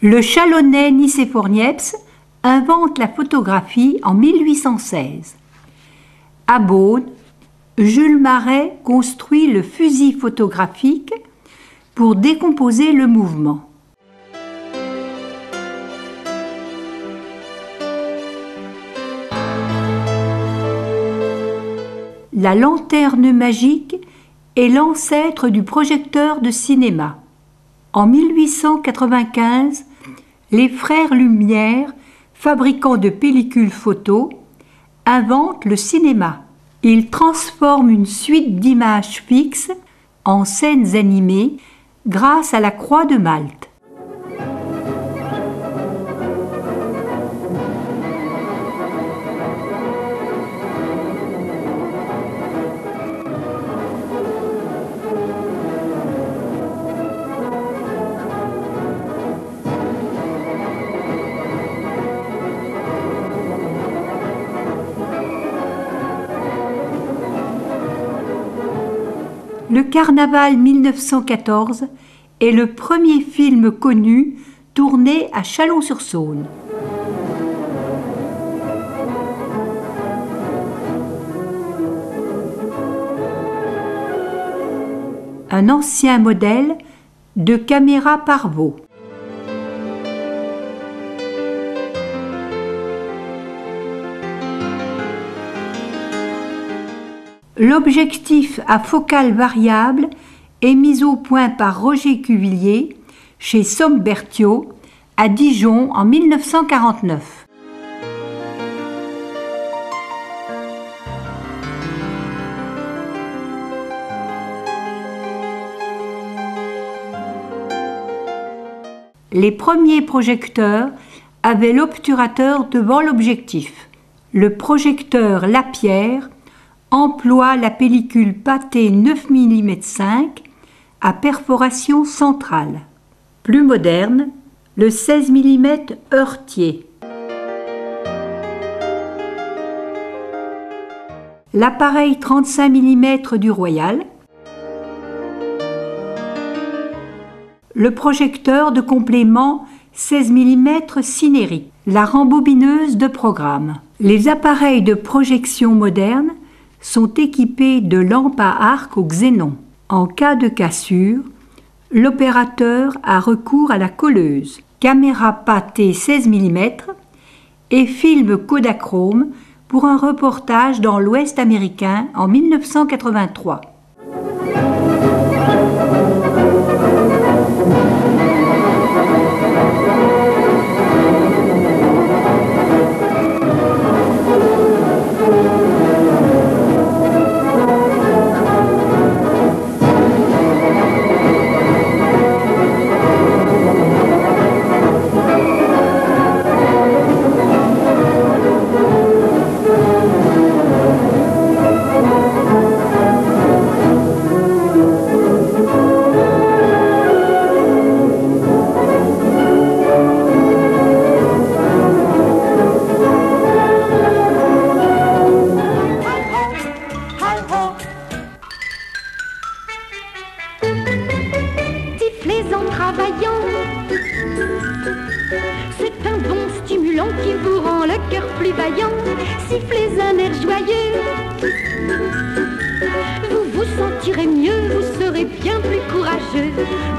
Le Chalonnais Nicéphore Niepce invente la photographie en 1816. À Beaune, Jules Marais construit le fusil photographique pour décomposer le mouvement. La lanterne magique est l'ancêtre du projecteur de cinéma. En 1895, les frères Lumière, fabricants de pellicules photo, inventent le cinéma. Ils transforment une suite d'images fixes en scènes animées grâce à la croix de Malte. Le Carnaval 1914 est le premier film connu tourné à Chalon-sur-Saône. Un ancien modèle de caméra Parvot. L'objectif à focale variable est mis au point par Roger Cuvillier chez Sombertio à Dijon en 1949. Les premiers projecteurs avaient l'obturateur devant l'objectif. Le projecteur Lapierre emploie la pellicule pâtée 9 mm 5 à perforation centrale. Plus moderne, le 16 mm heurtier. L'appareil 35 mm du Royal. Le projecteur de complément 16 mm Cinéric. La rembobineuse de programme. Les appareils de projection modernes sont équipés de lampes à arc au xénon. En cas de cassure, l'opérateur a recours à la colleuse, caméra pâtée 16 mm et film Kodachrome pour un reportage dans l'Ouest américain en 1983.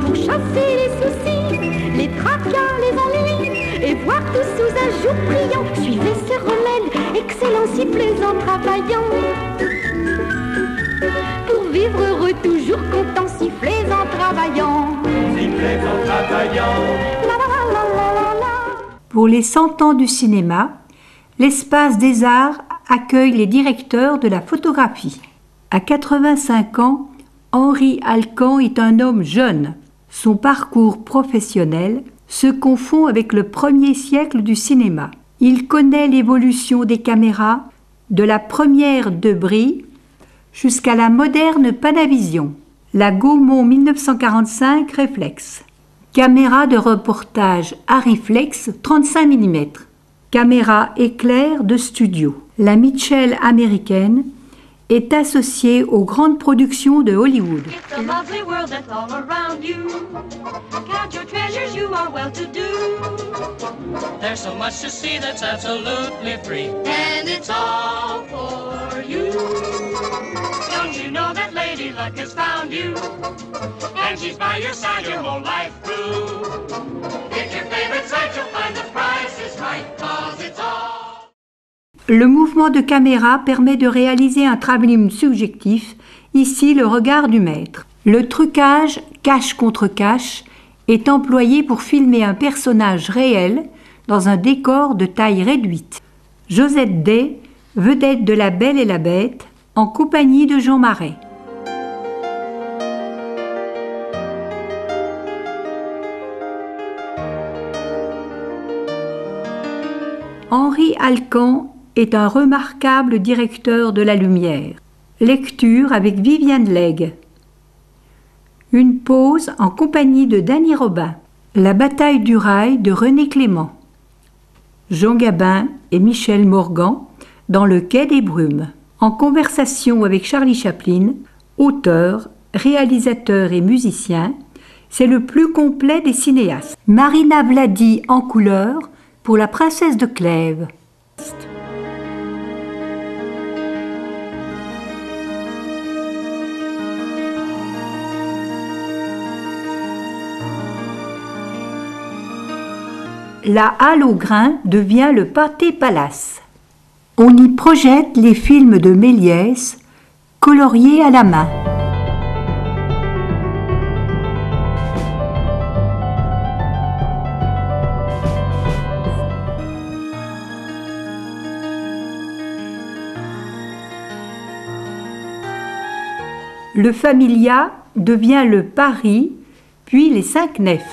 Pour chasser les soucis, les tracas, les ennuis, et voir tout sous un jour brillant. Suivez ce remède, excellent, sifflez en travaillant. Pour vivre heureux, toujours content, sifflez en travaillant. Sifflez en travaillant. La, la, la, la, la, la. Pour les 100 ans du cinéma, l'Espace des Arts accueille les directeurs de la photographie. À 85 ans, Henri Alcan est un homme jeune. Son parcours professionnel se confond avec le premier siècle du cinéma. Il connaît l'évolution des caméras, de la première Debris jusqu'à la moderne Panavision, la Gaumont 1945 Reflex, caméra de reportage Arriflex 35 mm, caméra éclair de studio, la Mitchell américaine est associé aux grandes productions de Hollywood. It's a lovely world that's all around you. Count your treasures, you are well to do. There's so much to see that's absolutely free. And it's all for you. Don't you know that Lady Luck has found you? And she's by your side your whole life through. Pick your favorite site, you'll find the price is right, 'cause it's all. Le mouvement de caméra permet de réaliser un travelling subjectif, ici le regard du maître. Le trucage cache contre cache est employé pour filmer un personnage réel dans un décor de taille réduite. Josette Day, vedette de La Belle et la Bête, en compagnie de Jean Marais. Henri Alcan est un remarquable directeur de la lumière. Lecture avec Viviane Legge. Une pause en compagnie de Danny Robin. La bataille du rail de René Clément. Jean Gabin et Michel Morgan dans Le Quai des Brumes. En conversation avec Charlie Chaplin, auteur, réalisateur et musicien, c'est le plus complet des cinéastes. Marina Vladi en couleur pour La Princesse de Clèves. La Halle aux Grains devient le Pâté Palace. On y projette les films de Méliès, coloriés à la main. Le Familia devient le Paris, puis les Cinq Nefs.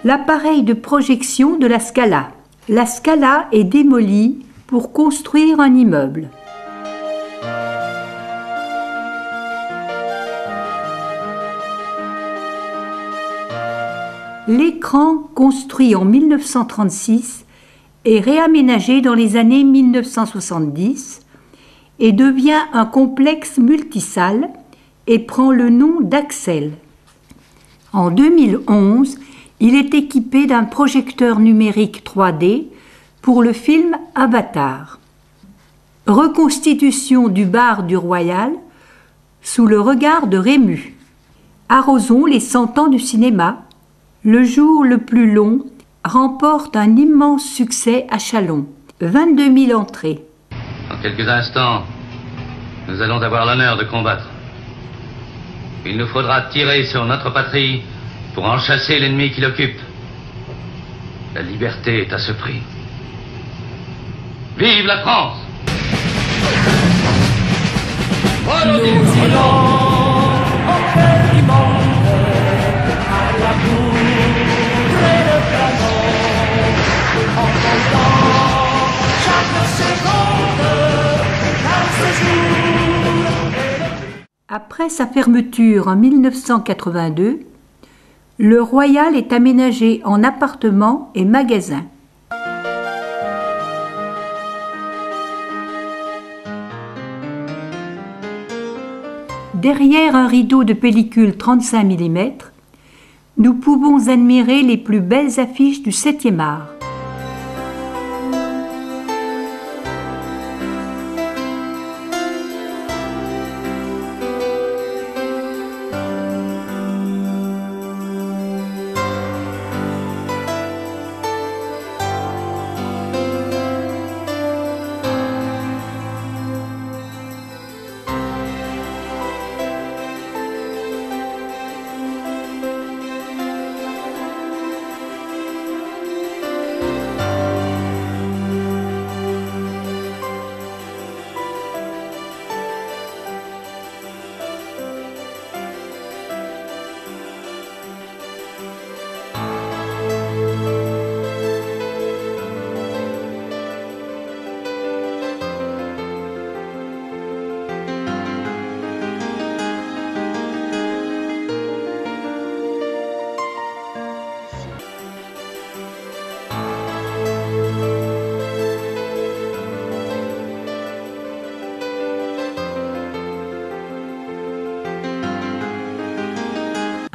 L'appareil de projection de la Scala. La Scala est démolie pour construire un immeuble. L'écran, construit en 1936, est réaménagé dans les années 1970 et devient un complexe multisalle et prend le nom d'Axel. En 2011, il est équipé d'un projecteur numérique 3D pour le film Avatar. Reconstitution du bar du Royal sous le regard de Rému. Arrosons les 100 ans du cinéma. Le jour le plus long remporte un immense succès à Châlons. 22 000 entrées. Dans quelques instants, nous allons avoir l'honneur de combattre. Il nous faudra tirer sur notre patrie pour en chasser l'ennemi qui l'occupe. La liberté est à ce prix. Vive la France! Après sa fermeture en 1982, le Royal est aménagé en appartements et magasins. Derrière un rideau de pellicule 35 mm, nous pouvons admirer les plus belles affiches du 7e art.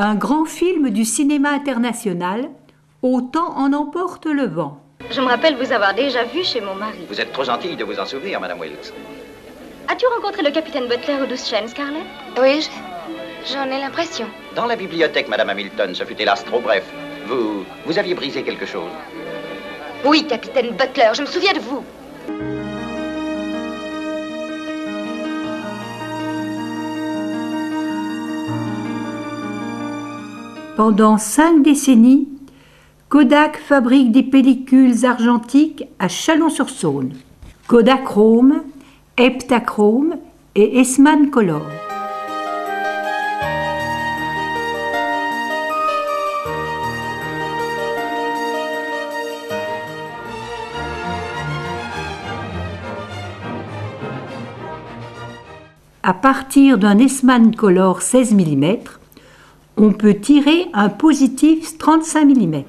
Un grand film du cinéma international, Autant en emporte le vent. Je me rappelle vous avoir déjà vu chez mon mari. Vous êtes trop gentille de vous en souvenir, Madame Wilkes. As-tu rencontré le capitaine Butler aux 12 chaînes, Scarlett? Oui, j'en ai l'impression. Dans la bibliothèque, Madame Hamilton, ce fut hélas trop bref. Vous aviez brisé quelque chose. Oui, capitaine Butler, je me souviens de vous. Pendant 5 décennies, Kodak fabrique des pellicules argentiques à Chalon-sur-Saône. Kodachrome, Heptachrome et Eastman Color. À partir d'un Eastman Color 16 mm, on peut tirer un positif 35 mm.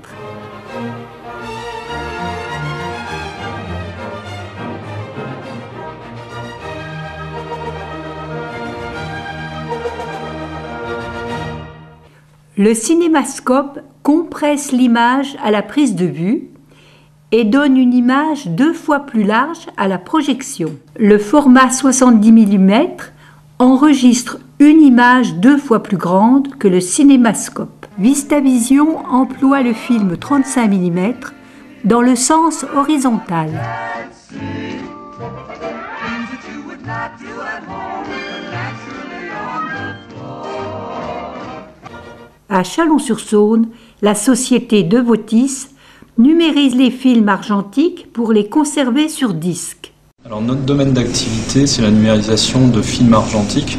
Le cinémascope compresse l'image à la prise de vue et donne une image 2 fois plus large à la projection. Le format 70 mm enregistre une image 2 fois plus grande que le cinémascope. VistaVision emploie le film 35 mm dans le sens horizontal. À Chalon-sur-Saône, la société De Vautis numérise les films argentiques pour les conserver sur disque. Alors notre domaine d'activité, c'est la numérisation de films argentiques.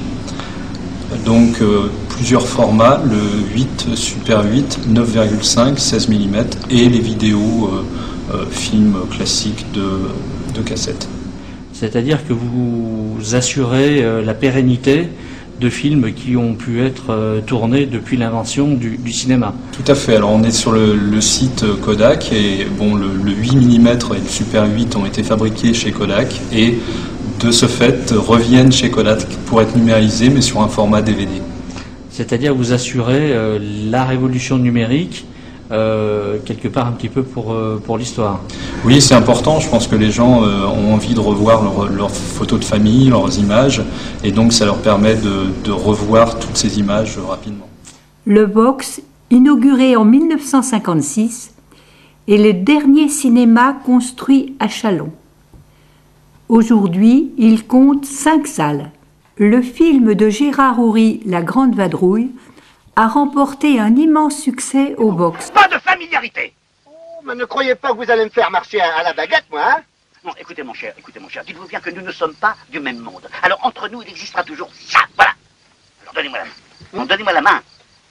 Donc plusieurs formats, le 8, Super 8, 9,5, 16 mm et les vidéos films classiques de cassette. C'est-à-dire que vous assurez la pérennité de films qui ont pu être tournés depuis l'invention du cinéma. Tout à fait. Alors on est sur le site Kodak et bon, le 8 mm et le Super 8 ont été fabriqués chez Kodak et de ce fait reviennent chez Kodak pour être numérisés mais sur un format DVD. C'est-à-dire vous assurez la révolution numérique quelque part un petit peu pour l'histoire. Oui, c'est important. Je pense que les gens ont envie de revoir leurs photos de famille, leurs images, et donc ça leur permet de revoir toutes ces images rapidement. Le Vox, inauguré en 1956, est le dernier cinéma construit à Chalon. Aujourd'hui, il compte 5 salles. Le film de Gérard Houry, La Grande Vadrouille, a remporté un immense succès au box. Pas de familiarité. Oh, mais ne croyez pas que vous allez me faire marcher à la baguette, moi, hein? Non, écoutez mon cher, dites-vous bien que nous ne sommes pas du même monde. Alors entre nous, il existera toujours ça, voilà. Alors donnez-moi la main. Non, donnez-moi la main.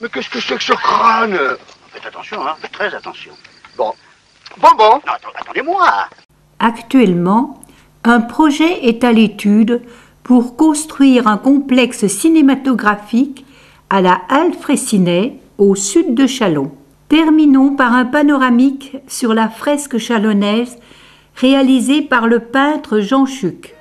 Mais qu'est-ce que c'est que ce crâne? Faites attention, hein, faites très attention. Bon. Non, attendez-moi. Actuellement, un projet est à l'étude pour construire un complexe cinématographique à la Halle Fraissinet, au sud de Chalon. Terminons par un panoramique sur la fresque chalonnaise réalisée par le peintre Jean Chuc.